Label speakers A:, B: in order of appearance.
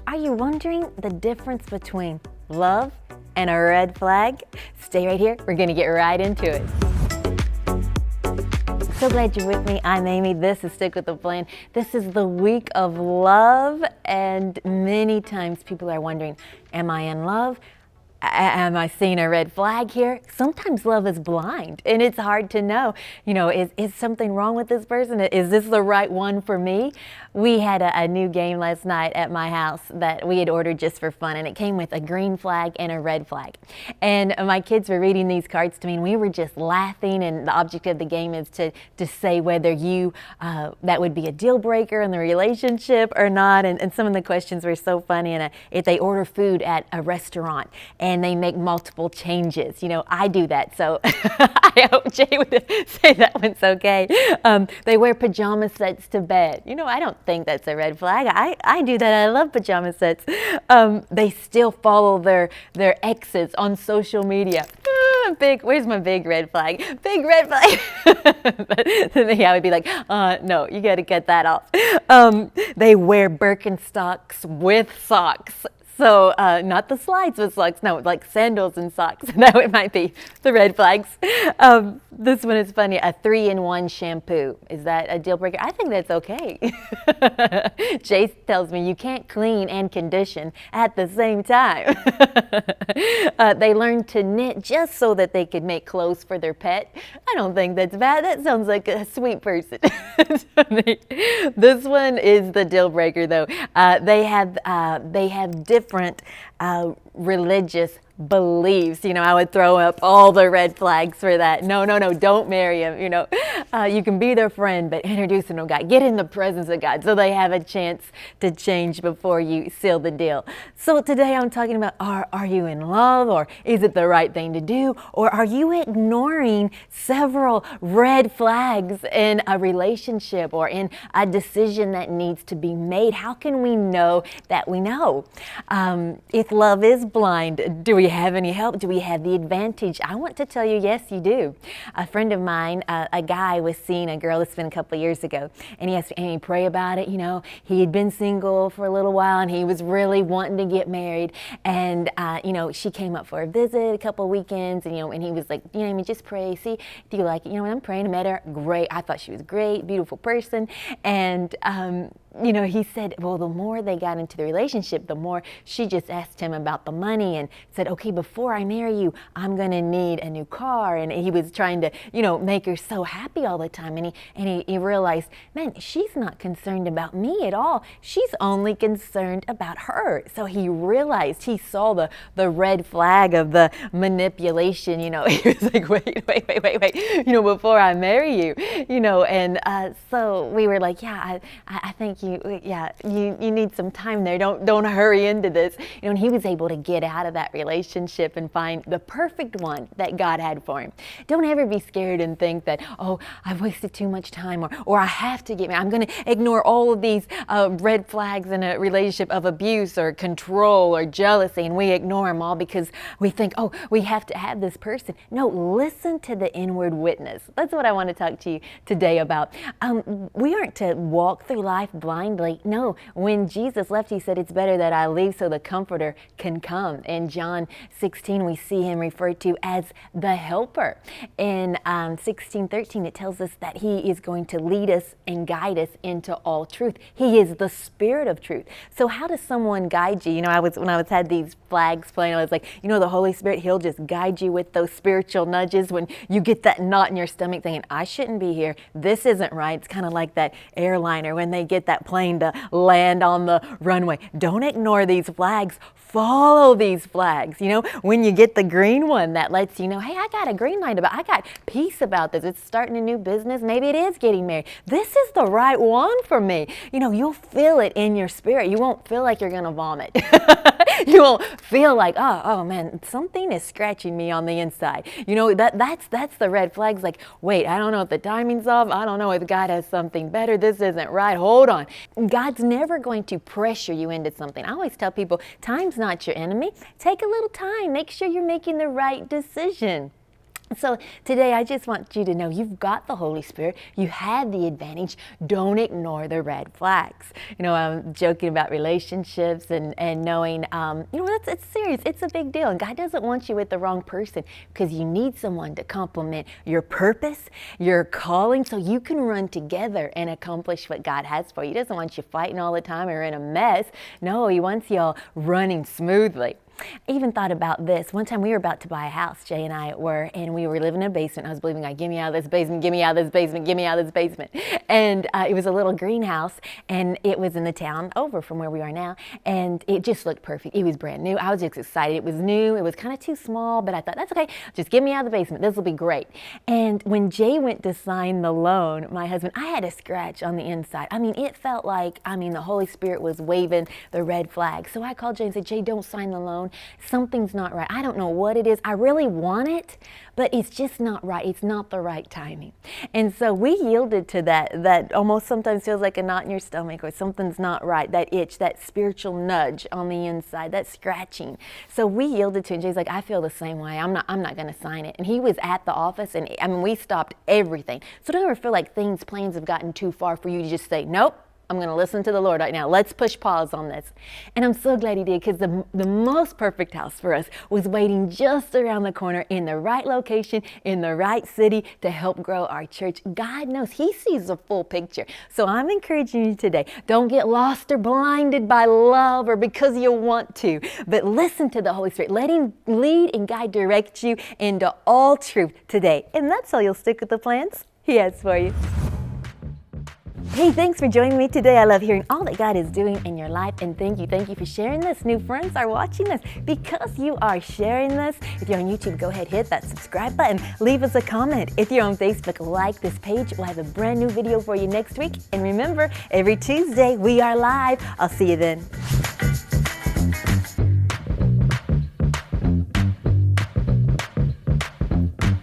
A: Are you wondering the difference between love and a red flag? Stay right here. We're going to get right into it. So glad you're with me. I'm Amy. This is Stick with the Plan. This is the week of love, and many times people are wondering, am I in love? Am I seeing a red flag here? Sometimes love is blind and it's hard to know, is something wrong with this person? Is this the right one for me? We had a new game last night at my house that we had ordered just for fun, and it came with a green flag and a red flag. And my kids were reading these cards to me, and we were just laughing, and the object of the game is to say whether that would be a deal breaker in the relationship or not. And some of the questions were so funny. And if they order food at a restaurant and they make multiple changes, I do that. So I hope Jay would say that one's okay. They wear pajama sets to bed. I don't think that's a red flag. I do that. I love pajama sets. They still follow their exes on social media. Where's my big red flag? Big red flag. But then I would be like, no, you got to cut that off. They wear Birkenstocks with socks. So not the slides with socks, no, like sandals and socks. That might be the red flags. This one is funny. A 3-in-1 shampoo. Is that a deal breaker? I think that's okay. Jace tells me you can't clean and condition at the same time. They learn to knit just so that they could make clothes for their pet. I don't think that's bad. That sounds like a sweet person. This one is the deal breaker, though. They have different religious beliefs. I would throw up all the red flags for that. No, don't marry him. You can be their friend, but introduce them to God. Get in the presence of God so they have a chance to change before you seal the deal. So today I'm talking about, are you in love, or is it the right thing to do? Or are you ignoring several red flags in a relationship or in a decision that needs to be made? How can we know that we know? If love is blind, do we have any help? Do we have the advantage? I want to tell you, yes, you do. A friend of mine, a guy was seeing a girl. It's been a couple of years ago, and he asked me, Amy, pray about it. He had been single for a little while, and he was really wanting to get married. And she came up for a visit a couple of weekends, and and he was like, Amy, just pray. See, do you like it? And I'm praying. I met her. Great. I thought she was great, beautiful person. And he said, well, the more they got into the relationship, the more she just asked him about the money and said, okay, before I marry you, I'm going to need a new car. And he was trying to, make her so happy all the time. And he realized, man, she's not concerned about me at all. She's only concerned about her. So he realized, he saw the red flag of the manipulation. He was like, wait, before I marry you, and so we were like, yeah, I think you need some time there. Don't hurry into this. And he was able to get out of that relationship and find the perfect one that God had for him. Don't ever be scared and think that, oh, I've wasted too much time, or I have to get married. I'm going to ignore all of these red flags in a relationship of abuse or control or jealousy, and we ignore them all because we think, oh, we have to have this person. No, listen to the inward witness. That's what I want to talk to you today about. We aren't to walk through life blindly. No, when Jesus left, he said, it's better that I leave so the Comforter can come. In John 16, we see him referred to as the helper. In 16:13, it tells us that he is going to lead us and guide us into all truth. He is the Spirit of truth. So how does someone guide you? When I had these flags playing, I was like, the Holy Spirit, he'll just guide you with those spiritual nudges when you get that knot in your stomach thinking, I shouldn't be here. This isn't right. It's kind of like that airliner when they get that plane to land on the runway. Don't ignore these flags. Follow these flags. When you get the green one that lets you know, hey, I got a green light I got peace about this. It's starting a new business. Maybe it is getting married. This is the right one for me. You'll feel it in your spirit. You won't feel like you're going to vomit. You won't feel like, oh man, something is scratching me on the inside. That's the red flags. Like, wait, I don't know if the timing's off. I don't know if God has something better. This isn't right. Hold on. God's never going to pressure you into something. I always tell people, time's not your enemy. Take a little time. Make sure you're making the right decision. So today I just want you to know you've got the Holy Spirit. You have the advantage. Don't ignore the red flags. I'm joking about relationships and knowing, it's serious. It's a big deal. And God doesn't want you with the wrong person, because you need someone to complement your purpose, your calling, so you can run together and accomplish what God has for you. He doesn't want you fighting all the time or in a mess. No, He wants you all running smoothly. I even thought about this. One time we were about to buy a house, Jay and I were, and we were living in a basement. I was believing God, get me out of this basement, get me out of this basement, get me out of this basement. And it was a little greenhouse, and it was in the town over from where we are now, and it just looked perfect. It was brand new. I was just excited. It was new. It was kind of too small, but I thought, that's okay. Just get me out of the basement. This will be great. And when Jay went to sign the loan, my husband, I had a scratch on the inside. It felt like, the Holy Spirit was waving the red flag. So I called Jay and said, Jay, don't sign the loan. Something's not right. I don't know what it is. I really want it, but it's just not right. It's not the right timing. And so we yielded to that almost sometimes feels like a knot in your stomach, or something's not right, that itch, that spiritual nudge on the inside, that scratching. So we yielded to it, and Jay's like, I feel the same way. I'm not going to sign it. And he was at the office, and we stopped everything. So don't ever feel like plans have gotten too far for you to just say, nope, I'm going to listen to the Lord right now. Let's push pause on this. And I'm so glad He did, because the most perfect house for us was waiting just around the corner, in the right location, in the right city, to help grow our church. God knows. He sees the full picture. So I'm encouraging you today, don't get lost or blinded by love or because you want to, but listen to the Holy Spirit. Let Him lead and guide, direct you into all truth today. And that's how you'll stick with the plans He has for you. Hey, thanks for joining me today. I love hearing all that God is doing in your life, and thank you for sharing this. New friends are watching this because you are sharing this. If you're on YouTube, go ahead, hit that subscribe button, leave us a comment. If you're on Facebook, like this page. We'll have a brand new video for you next week. And remember, every Tuesday we are live. I'll see you then.